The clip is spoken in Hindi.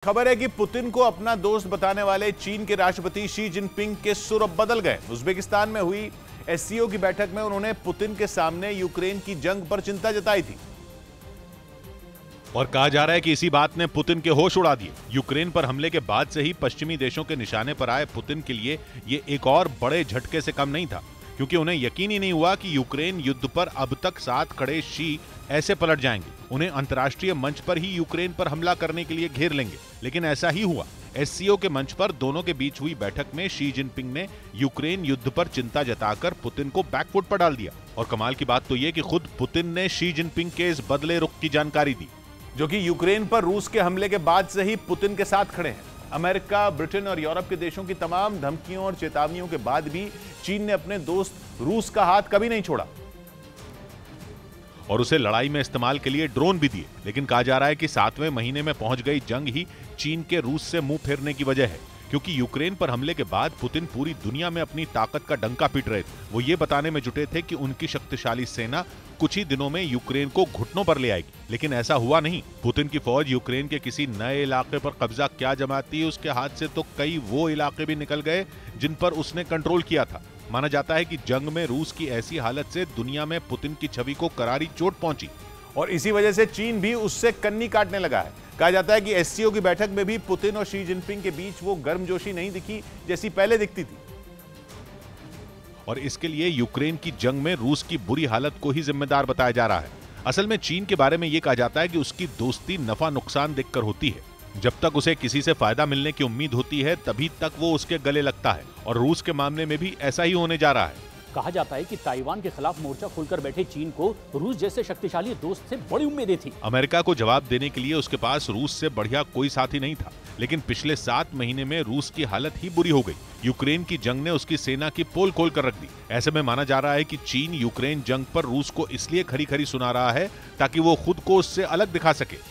खबर है कि पुतिन को अपना दोस्त बताने वाले चीन के राष्ट्रपति शी जिनपिंग के सुर अब बदल गए। उज्बेकिस्तान में हुई एससीओ की बैठक में उन्होंने पुतिन के सामने यूक्रेन की जंग पर चिंता जताई थी और कहा जा रहा है कि इसी बात ने पुतिन के होश उड़ा दिए। यूक्रेन पर हमले के बाद से ही पश्चिमी देशों के निशाने पर आए पुतिन के लिए ये एक और बड़े झटके से कम नहीं था, क्योंकि उन्हें यकीन ही नहीं हुआ कि यूक्रेन युद्ध पर अब तक साथ खड़े शी ऐसे पलट जाएंगे, उन्हें अंतर्राष्ट्रीय मंच पर ही यूक्रेन पर हमला करने के लिए घेर लेंगे। लेकिन ऐसा ही हुआ। एससीओ के मंच पर दोनों के बीच हुई बैठक में शी जिनपिंग ने यूक्रेन युद्ध पर चिंता जताकर पुतिन को बैकफुट पर डाल दिया। और कमाल की बात तो ये कि खुद पुतिन ने शी जिनपिंग के इस बदले रुख की जानकारी दी, जो कि यूक्रेन पर रूस के हमले के बाद से ही पुतिन के साथ खड़े हैं। अमेरिका, ब्रिटेन और यूरोप के देशों की तमाम धमकियों और चेतावनियों के बाद भी चीन ने अपने दोस्त रूस का हाथ कभी नहीं छोड़ा और उसे लड़ाई में इस्तेमाल के लिए ड्रोन भी दिए। लेकिन कहा जा रहा है कि 7वें महीने में पहुंच गई जंग ही चीन के रूस से मुंह फेरने की वजह है, क्योंकि यूक्रेन पर हमले के बाद पुतिन पूरी दुनिया में अपनी ताकत का डंका पीट रहे थे। वो ये बताने में जुटे थे कि उनकी शक्तिशाली सेना कुछ ही दिनों में यूक्रेन को घुटनों पर ले आएगी, लेकिन ऐसा हुआ नहीं। पुतिन की फौज यूक्रेन के किसी नए इलाके पर कब्जा क्या जमाती, उसके हाथ से तो कई वो इलाके भी निकल गए जिन पर उसने कंट्रोल किया था। माना जाता है कि जंग में रूस की ऐसी हालत से दुनिया में पुतिन की छवि को करारी चोट पहुंची और इसी वजह से चीन भी उससे कन्नी काटने लगा है। कहा जाता है कि एससीओ की बैठक में भी पुतिन और शी जिनपिंग के बीच वो गर्मजोशी नहीं दिखी जैसी पहले दिखती थी। और इसके लिए यूक्रेन की जंग में रूस की बुरी हालत को ही जिम्मेदार बताया जा रहा है। असल में चीन के बारे में यह कहा जाता है कि उसकी दोस्ती नफा नुकसान देखकर होती है। जब तक उसे किसी से फायदा मिलने की उम्मीद होती है तभी तक वो उसके गले लगता है, और रूस के मामले में भी ऐसा ही होने जा रहा है। कहा जाता है कि ताइवान के खिलाफ मोर्चा खोलकर बैठे चीन को रूस जैसे शक्तिशाली दोस्त से बड़ी उम्मीदें थी। अमेरिका को जवाब देने के लिए उसके पास रूस से बढ़िया कोई साथी नहीं था, लेकिन पिछले 7 महीने में रूस की हालत ही बुरी हो गई। यूक्रेन की जंग ने उसकी सेना की पोल खोल कर रख दी। ऐसे में माना जा रहा है कि चीन यूक्रेन जंग पर रूस को इसलिए खरी खरी सुना रहा है ताकि वो खुद को उससे अलग दिखा सके।